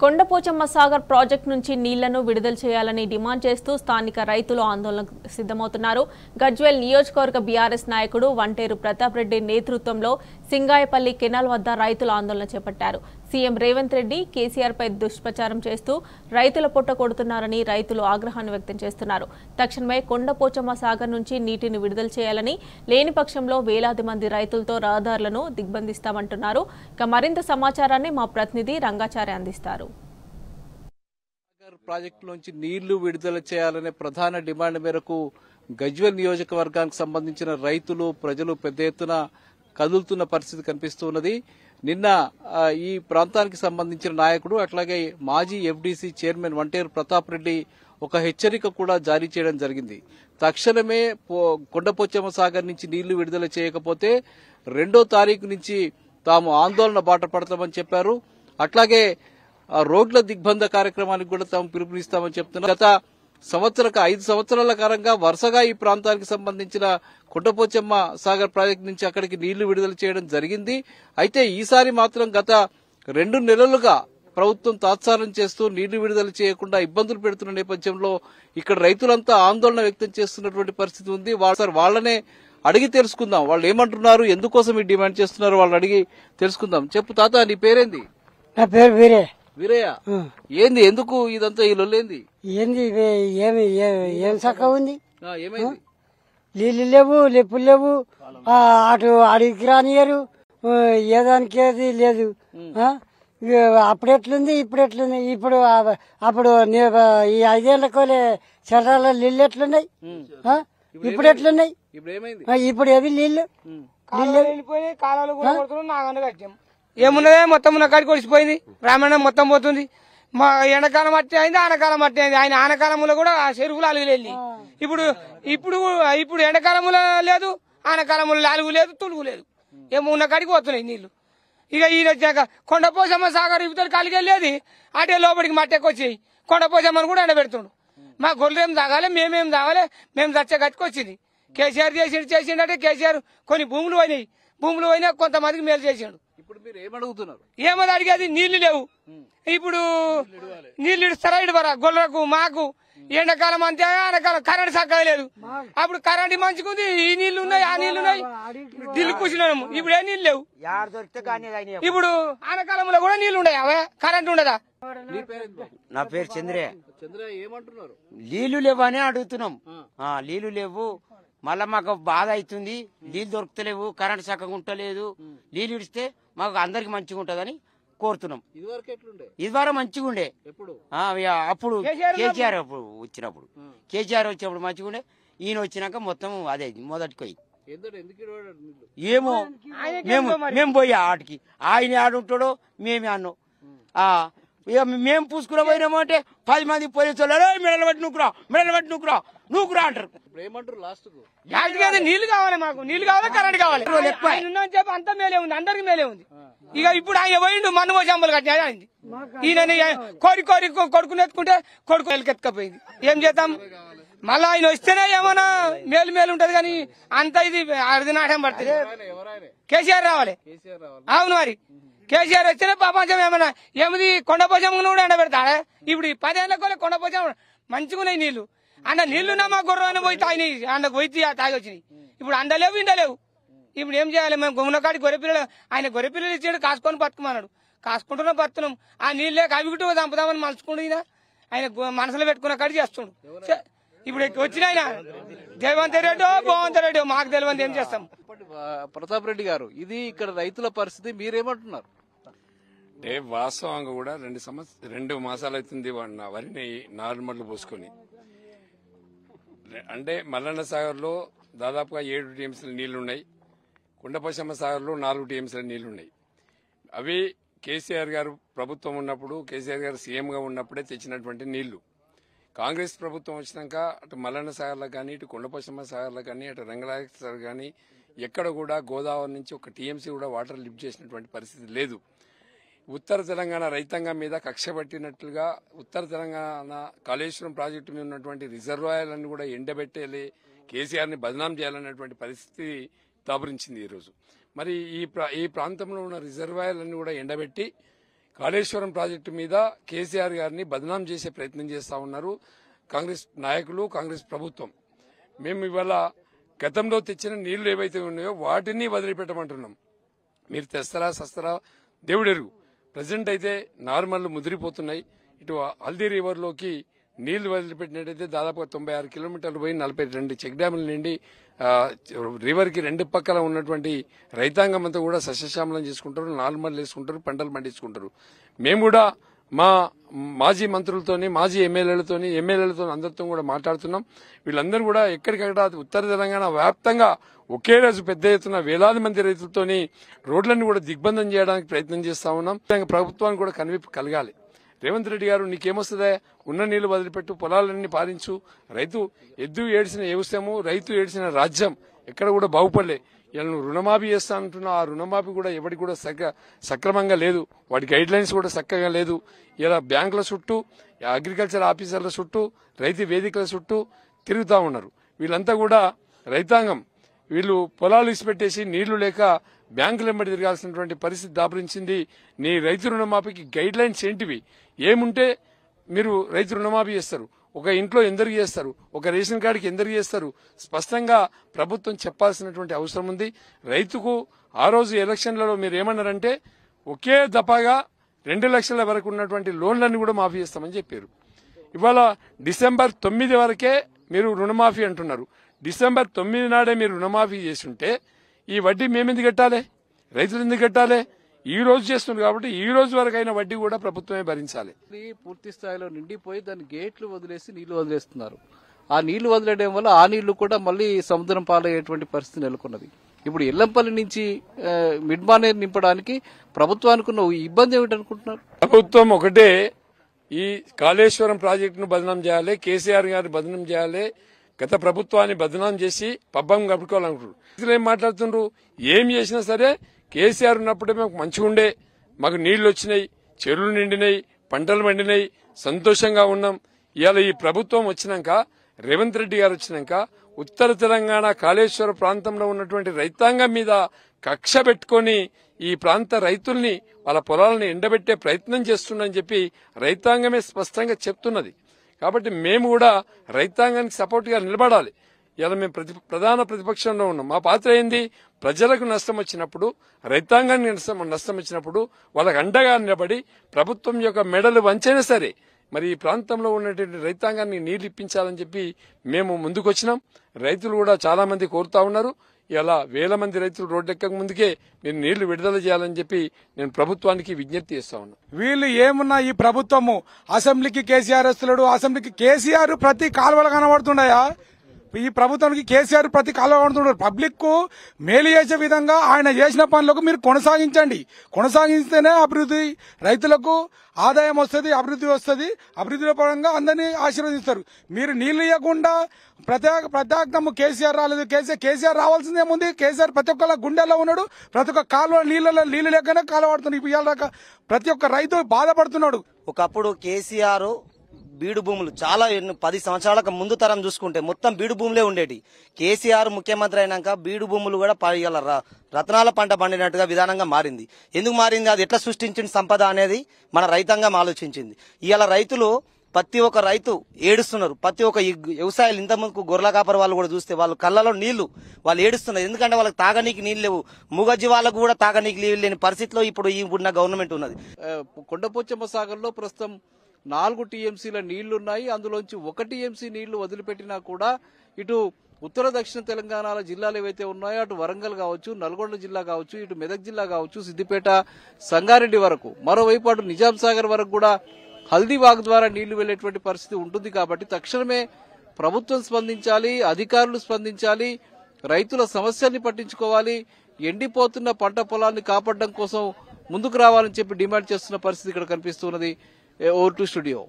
Kondapochamma Sagar project నుంచి నీళ్లను విడుదల చేయాలని డిమాండ్ చేస్తూ స్థానిక రైతులు ఆందోళనకు సిద్ధమవుతున్నారు. గజ్వేల్ నియోజకవర్గ బీఆర్ఎస్ నాయకుడు వంటేరు ప్రతాప్ రెడ్డి నేతృత్వంలో సింగాయపల్లి కెనాల్ వద్ద రైతులు ఆందోళన చేపట్టారు. సీఎం రేవంత్ రెడ్డి కేసీఆర్ పై దుష్ప్రచారం చేస్తూ రైతుల పొట్ట కొడుతున్నారని రైతులు ఆగ్రహాన్ని వ్యక్తం చేస్తున్నారు. తక్షణమే కొండపోచమ్మ సాగర్ నుంచి నీటిని విడుదల చేయాలని, లేని పక్షంలో వేలాది మంది రైతులతో రహదారులను దిగ్బంధిస్తామంటున్నారు. మరింత సమాచారాన్ని మా ప్రతినిధి రంగాచార్య అందిస్తారు. ప్రాజెక్టు నుంచి నీళ్లు విడుదల చేయాలనే ప్రధాన డిమాండ్ మేరకు గజ్వేల్ నియోజకవర్గానికి సంబంధించిన రైతులు ప్రజలు పెద్ద ఎత్తున కదులుతున్న పరిస్థితి కనిపిస్తున్నది. నిన్న ఈ ప్రాంతానికి సంబంధించిన నాయకుడు అట్లాగే మాజీ ఎఫ్డీసీ చైర్మన్ వంటేరు ప్రతాప్ రెడ్డి ఒక హెచ్చరిక కూడా జారీ చేయడం జరిగింది. తక్షణమే కొండపోచమ్మ సాగర్ నుంచి నీళ్లు విడుదల చేయకపోతే 2వ తారీఖు నుంచి తాము ఆందోళన బాట పడతామని చెప్పారు. అట్లాగే రోడ్ల దిగ్బంధ కార్యక్రమానికి కూడా తాము పిలుపునిస్తామని చెప్తున్నారు. గత 5 సంవత్సరాల కాలంగా వరుసగా ఈ ప్రాంతానికి సంబంధించిన కొండపోచమ్మ సాగర్ ప్రాజెక్టు నుంచి అక్కడికి నీళ్లు విడుదల చేయడం జరిగింది. అయితే ఈసారి మాత్రం గత 2 నెలలుగా ప్రభుత్వం తాత్సారం చేస్తూ నీళ్లు విడుదల చేయకుండా ఇబ్బందులు పెడుతున్న నేపథ్యంలో ఇక్కడ రైతులంతా ఆందోళన వ్యక్తం చేస్తున్నటువంటి పరిస్థితి ఉంది. వాళ్ళనే అడిగి తెలుసుకుందాం, వాళ్ళు ఏమంటున్నారు, ఎందుకోసం ఈ డిమాండ్ చేస్తున్నారు, వాళ్ళు అడిగి తెలుసుకుందాం. చెప్పు తాత, నీ పేరేంది? నా పేరు వీరయ్య. ఏంది, ఎందుకు ఇదంతా ఈ లొల్లేంది? ఏంది ఏం చక్కగా ఉంది? ఏమైంది? నీళ్లు లేవు, లెప్పులు లేవు, అటు అడిగి రానియరు, ఏదానికి ఏది లేదు. అప్పుడు ఎట్లుంది, ఇప్పుడు ఎట్లుంది? అప్పుడు ఈ 5 ఏళ్లకోలే చర్రాల నీళ్ళు ఎట్లున్నాయి, ఇప్పుడు ఎట్లున్నాయి? ఇప్పుడు ఏవి నీళ్లు వెళ్ళిపోయి కాలాలు కూడా కొడుతున్నాం. నాగన్న కట్టాం, ఏమున్నదే మొత్తం ఉన్న కాడికి కొడిసిపోయింది. బ్రాహ్మణం మొత్తం పోతుంది. మా ఎండాకాలం మట్టి అయింది, ఆనకాలం మట్టి అయింది. ఆయన ఆనకాలంలో కూడా చెరువులు అలుగులు వెళ్ళి ఇప్పుడు ఎండాకాలంలో లేదు, ఆనకాలంలో అలుగు లేదు, తులుగు లేదు. ఏమో ఉన్న కాడికి పోతున్నాయి నీళ్లు. ఇక ఈ వచ్చాక కొండపోచమ్మ సాగర్ ఇవతల కాలికి వెళ్ళేది అటే లోపలికి మట్టెకి వచ్చేయి. కొండపోచమ్మని కూడా ఎండబెడుతుండు. మా గొర్రెం తాగాలి, మేమేం తాగాలి, మేము చచ్చే గతికి వచ్చింది. కేసీఆర్ చేసిండే కేసీఆర్ కొన్ని భూములు పోయినా కొంతమందికి మేలు చేసిండు. ఇప్పుడు మీరు ఏమడుగుతున్నారు? ఏమని అడిగేది? నీళ్లు లేవు. ఇప్పుడు నీళ్లు ఇస్తారా ఇడవరా గొర్రెలకు మాకు? ఎండాకాలం అంతే, ఆనకాలం కరెంట్ చక్కగా లేదు. అప్పుడు కరెంట్ మంచుకుంది, ఈ నీళ్లు ఉన్నాయి, ఆ నీళ్లు ఉన్నాయి, దిల్లు కూర్చున్నాము. ఇప్పుడు ఏ నీళ్లు లేవు. ఇప్పుడు ఆనకాలంలో కూడా నీళ్లు ఉన్నాయి, అవే కరెంట్ ఉండదా? నా పేరు చంద్రయ్య. ఏమంటున్నారు? నీళ్లు లేవు అని అడుగుతున్నాం. నీళ్లు లేవు, మళ్ళా మాకు బాధ అవుతుంది. నీళ్లు దొరుకుతలేవు, కరెంట్ చక్కగా ఉంటలేదు. నీళ్లు ఇడిస్తే మాకు అందరికి మంచిగా ఉంటదని కోరుతున్నాం. ఇదివరకు మంచిగా ఉండే, అప్పుడు కేసీఆర్ వచ్చినప్పుడు మంచిగా ఉండే. ఈయన వచ్చినాక మొత్తం అదే మొదటికి ఏమో మేము పోయి ఆటికి ఆయన ఆడుంటాడో మేమే అన్నాం. మేము పూసుకుని పోయినాము అంటే 10 మంది పోలీసు మెడలు బట్టి నూకురా అంటారు. నీళ్లు కావాలి, మాకు నీళ్లు కావాలి, కరెంట్ కావాలి. చెప్పి అంతా మేలే ఉంది, అందరికి మేలే ఉంది. ఇక ఇప్పుడు ఆయన పోయిండు, మన్ను పోసి అమ్మలు కట్టినా అయింది. ఈయన కోరి కొడుకుని ఎత్తుకుంటే కొడుకు ఎత్తుకపోయింది. ఏం చేద్దాం? మళ్ళా ఆయన వస్తేనే ఏమన్నా మేలు ఉంటది, కానీ అంత ఇది అర్ధనాటం పడుతుంది. కేసీఆర్ రావాలి. అవును, మరి కేసీఆర్ వస్తేనే ప్రపంచం ఏమది కొండపోచమ్మ కూడా ఎండబెడతాడే. ఇప్పుడు 10 ఏళ్ళ కొండపోచమ్మ మంచిగున్నాయి నీళ్లు. నీళ్లున్నా మా గొర్రె పోయి తాగినాయి, అండకు పోయి తాగి వచ్చినాయి. ఇప్పుడు అండలేవు, ఇండలేవు. ఇప్పుడు ఏం చేయాలి? మేము గుమ్మనకాడి గొర్రెపిల్లలు, ఆయన గొర్రెపిల్లలు ఇచ్చాడు, కాసుకొని బతుకమన్నాడు. కాసుకుంటున్నా బతున్నాం. ఆ నీళ్ళే కవిగుట్టు చంపుదామని మలుచుకుంటూ ఆయన మనసులో పెట్టుకున్న కాడి చేస్తుండు. ఇప్పుడు వచ్చిన ఆయన రేవంత్ రెడ్డి భగవంత్ రెడ్డి మాకు తెలియదు, ఏం చేస్తాం? ప్రతాప్ రెడ్డి గారు, ఇది ఇక్కడ రైతుల పరిస్థితి, మీరేమంటున్నారు? అంటే వాస్తవంగా కూడా 2 మాసాలు అవుతుంది వరిని నార్మల్ పోసుకొని. అంటే మల్లన్న సాగర్ లో దాదాపుగా 7 టీఎంసీల నీళ్లున్నాయి. కొండపోచమ్మ సాగర్ లో 4 టీఎంసీల నీళ్లున్నాయి. అవి కేసీఆర్ గారు ప్రభుత్వం ఉన్నప్పుడు, కేసీఆర్ గారు సీఎంగా ఉన్నప్పుడే తెచ్చినటువంటి నీళ్లు. కాంగ్రెస్ ప్రభుత్వం వచ్చినాక అటు మల్లన్న సాగర్లో కానీ, ఇటు కొండపోచమ్మ సాగర్లో కానీ, అటు రంగనాయక సాగర్ కానీ ఎక్కడ కూడా గోదావరి నుంచి 1 టీఎంసీ కూడా వాటర్ లిఫ్ట్ చేసినటువంటి పరిస్థితి లేదు. ఉత్తర తెలంగాణ రైతాంగం మీద కక్ష పట్టినట్లుగా ఉత్తర తెలంగాణ కాళేశ్వరం ప్రాజెక్టు మీద ఉన్నటువంటి రిజర్వాయర్లను కూడా ఎండబెట్టేయాలి, కేసీఆర్ ని బదనాం చేయాలన్నటువంటి పరిస్థితి దాపురించింది ఈరోజు. మరి ఈ ప్రాంతంలో ఉన్న రిజర్వాయర్లను కూడా ఎండబెట్టి కాళేశ్వరం ప్రాజెక్టు మీద కేసీఆర్ గారిని బదనాం చేసే ప్రయత్నం చేస్తా ఉన్నారు కాంగ్రెస్ నాయకులు, కాంగ్రెస్ ప్రభుత్వం. మేము ఇవాళ గతంలో తెచ్చిన నీళ్లు ఏవైతే ఉన్నాయో వాటిని వదిలిపెట్టమంటున్నాం. మీరు తెస్తారా సస్తారా దేవుడెరుగు. ప్రజెంట్ అయితే నార్మల్ ముదిరిపోతున్నాయి. ఇటు హల్దీ రివర్లోకి నీళ్లు వదిలిపెట్టినట్టయితే దాదాపుగా 96 కిలోమీటర్లు పోయి 42 చెక్ డ్యాముల నుండి రివర్ కి రెండు పక్కల ఉన్నటువంటి రైతాంగం అంతా కూడా సస్యశ్యామలం చేసుకుంటారు, నార్మల్ వేసుకుంటారు, పంటలు పండించుకుంటారు. మేము కూడా మా మాజీ మంత్రులతోని, మాజీ ఎమ్మెల్యేలతో అందరితో కూడా మాట్లాడుతున్నాం. వీళ్ళందరూ కూడా ఎక్కడికక్కడ ఉత్తర తెలంగాణ వ్యాప్తంగా ఒకే రోజు పెద్ద ఎత్తున వేలాది మంది రైతులతోని రోడ్లను కూడా దిగ్బంధం చేయడానికి ప్రయత్నం చేస్తా ఉన్నాం. ప్రభుత్వానికి కూడా కనువిప్పు కలగాలి. రేవంత్ రెడ్డి గారు నీకేమొస్తుందా, ఉన్న నీళ్లు వదిలిపెట్టు, పొలాలన్నీ పాలించు. రైతు ఎద్దు ఏడ్చిన వ్యవసాయము, రైతు ఏడ్చిన రాజ్యం ఎక్కడ కూడా బాగుపడలే. ఇలా నువ్వు రుణమాఫీ చేస్తా అంటున్నావు. ఆ రుణమాఫీ కూడా ఎవరికి కూడా సక్రమంగా లేదు, వాటి గైడ్ లైన్స్ కూడా చక్కగా లేదు. ఇలా బ్యాంకుల చుట్టూ, అగ్రికల్చర్ ఆఫీసర్ల చుట్టూ, రైతు వేదికల చుట్టూ తిరుగుతా ఉన్నారు. వీళ్ళంతా కూడా రైతాంగం వీళ్ళు పొలాలు ఇసిపెట్టేసి నీళ్లు లేక బ్యాంకులు వెంబడి తిరగాల్సినటువంటి పరిస్థితి దాపురించింది. నీ రైతు రుణమాఫీకి గైడ్ లైన్స్ ఏంటివి? ఏముంటే మీరు రైతు రుణమాఫీ చేస్తారు? ఒక ఇంట్లో ఎందరికి చేస్తారు? ఒక రేషన్ కార్డుకి ఎందరికి చేస్తారు? స్పష్టంగా ప్రభుత్వం చెప్పాల్సినటువంటి అవసరం ఉంది. రైతుకు ఆ రోజు ఎలక్షన్లలో మీరు ఏమన్నారంటే ఒకే దఫాగా 2 లక్షల వరకు ఉన్నటువంటి లోన్లన్నీ కూడా మాఫీ చేస్తామని చెప్పారు. ఇవాళ డిసెంబర్ 9 వరకే మీరు రుణమాఫీ అంటున్నారు. డిసెంబర్ 9 నాడే మీరు రుణమాఫీ చేసి ఉంటే ఈ వడ్డీ మేమెందుకు కట్టాలి, రైతులు ఎందుకు కట్టాలి? ఈ రోజు చేస్తున్నారు కాబట్టి ఈ రోజు వరకైన వడ్డీ కూడా ప్రభుత్వమే భరించాలి. పూర్తి స్థాయిలో నిండిపోయి దాని గేట్లు వదిలేసి నీళ్లు వదిలేస్తున్నారు. ఆ నీళ్లు వదిలేయడం వల్ల ఆ నీళ్లు కూడా మళ్లీ సముద్రం పాలయ్యేటువంటి పరిస్థితి నెలకొన్నది. ఇప్పుడు ఎల్లంపల్లి నుంచి మిడ్మానేర్ నింపడానికి ప్రభుత్వానికి ఉన్న ఇబ్బంది ఏమిటనుకుంటున్నారు? ప్రభుత్వం ఒకటే ఈ కాళేశ్వరం ప్రాజెక్టును బదనాం చేయాలి, కేసీఆర్ గారిని బదనాం చేయాలి, గత ప్రభుత్వాన్ని బదనాం చేసి పబ్బం గడుపుకోవాలనుకుంటున్నారు. ఇతరులు ఏం మాట్లాడుతుండ్రు? ఏం చేసినా సరే కేసీఆర్ ఉన్నప్పుడే మాకు మంచిగా ఉండే, మాకు నీళ్లు వచ్చినాయి, చెరువులు నిండినాయి, పంటలు పండినాయి, సంతోషంగా ఉన్నాం. ఇవాళ ఈ ప్రభుత్వం వచ్చినాక, రేవంత్ రెడ్డి గారు వచ్చినాక ఉత్తర తెలంగాణ కాళేశ్వర ప్రాంతంలో ఉన్నటువంటి రైతాంగం మీద కక్ష పెట్టుకుని ఈ ప్రాంత రైతుల్ని వాళ్ళ పొలాలను ఎండబెట్టే ప్రయత్నం చేస్తుందని చెప్పి రైతాంగమే స్పష్టంగా చెప్తున్నది. కాబట్టి మేము కూడా రైతాంగానికి సపోర్ట్ గా నిలబడాలి. ఇలా మేము ప్రధాన ప్రతిపక్షంలో ఉన్నాం. మా పాత్ర ఏంది? ప్రజలకు నష్టం వచ్చినప్పుడు, రైతాంగానికి నష్టం వచ్చినప్పుడు వాళ్ళకు అండగా నిలబడి ప్రభుత్వం యొక్క మెడలు వంచైనా సరే మరి ఈ ప్రాంతంలో ఉన్నటువంటి రైతాంగాన్ని నీళ్లు ఇప్పించాలని చెప్పి మేము ముందుకొచ్చినాం. రైతులు కూడా చాలా మంది కోరుతా ఉన్నారు. ఇలా వేల మంది రైతులు రోడ్డెక్కక ముందుకే మీరు నీళ్లు విడుదల చేయాలని చెప్పి నేను ప్రభుత్వానికి విజ్ఞప్తి చేస్తా ఉన్నా. వీళ్ళు ఏమున్నా ఈ ప్రభుత్వము అసెంబ్లీకి కేసీఆర్ వస్తున్నాడు, అసెంబ్లీకి కేసీఆర్ ప్రతి కాలువలు కనబడుతుండయా? ఈ ప్రభుత్వానికి కేసీఆర్ ప్రతి కాలువ కనబడుతున్నాడు. పబ్లిక్ కు మేలు చేసే విధంగా ఆయన చేసిన పనులకు మీరు కొనసాగించండి. కొనసాగిస్తేనే అభివృద్ధి, రైతులకు ఆదాయం వస్తుంది, అభివృద్ధి వస్తుంది. అభివృద్ధిలో పరంగా అందరినీ ఆశీర్వదిస్తారు. మీరు నీళ్లు ఇవ్వకుండా ప్రత్యేకము కేసీఆర్ రాలేదు, కేసీఆర్ రావాల్సిందేముంది? కేసీఆర్ ప్రతి ఒక్కళ్ళ గుండెల్లో ఉన్నాడు. ప్రతి ఒక్క కాలువ నీళ్లు లేకనే కాలువ పడుతుంది. ఇప్పుడు ప్రతి ఒక్క రైతు బాధపడుతున్నాడు. ఒకప్పుడు కేసీఆర్ బీడు భూములు చాలా 10 సంవత్సరాలకు ముందు తరం చూసుకుంటే మొత్తం బీడు భూములే ఉండేటి. కేసీఆర్ ముఖ్యమంత్రి అయినాక బీడు భూములు కూడా రత్నాల పంట పండినట్టుగా విధానంగా మారింది. ఎందుకు మారింది? అది ఎట్లా సృష్టించిన సంపద అనేది మన రైతాంగం ఆలోచించింది. ఇవాళ రైతులు ప్రతి ఒక్క రైతు ఏడుస్తున్నారు. ప్రతి ఒక్క వ్యవసాయాలు ఇంత ముందుకు గొర్రెల కాపరి వాళ్ళు కూడా చూస్తే వాళ్ళు కళ్ళలో నీళ్లు వాళ్ళు ఏడుస్తున్నారు. ఎందుకంటే వాళ్ళకి తాగనీకి నీళ్లు లేవు. మూగజ్జి వాళ్ళకు కూడా తాగనీకి నీళ్లు లేని పరిస్థితిలో ఇప్పుడు ఉన్న గవర్నమెంట్ ఉన్నది. కొండపోచమ్మ సాగర్లో ప్రస్తుతం 4 టీఎంసీల నీళ్లున్నాయి. అందులోంచి 1 టీఎంసీ నీళ్లు వదిలిపెట్టినా కూడా ఇటు ఉత్తర దక్షిణ తెలంగాణ జిల్లాలు ఏవైతే ఉన్నాయో అటు వరంగల్ కావచ్చు, నల్గొండ జిల్లా కావచ్చు, ఇటు మెదక్ జిల్లా కావచ్చు, సిద్దిపేట, సంగారెడ్డి వరకు, మరోవైపు అటు నిజాం సాగర్ వరకు కూడా హల్దీవాగ్ ద్వారా నీళ్లు వెళ్లేటువంటి పరిస్థితి ఉంటుంది. కాబట్టి తక్షణమే ప్రభుత్వం స్పందించాలి, అధికారులు స్పందించాలి, రైతుల సమస్యల్ని పట్టించుకోవాలి, ఎండిపోతున్న పంట పొలాన్ని కాపాడడం కోసం ముందుకు రావాలని చెప్పి డిమాండ్ చేస్తున్న పరిస్థితి ఇక్కడ కనిపిస్తున్నది. Over to studio.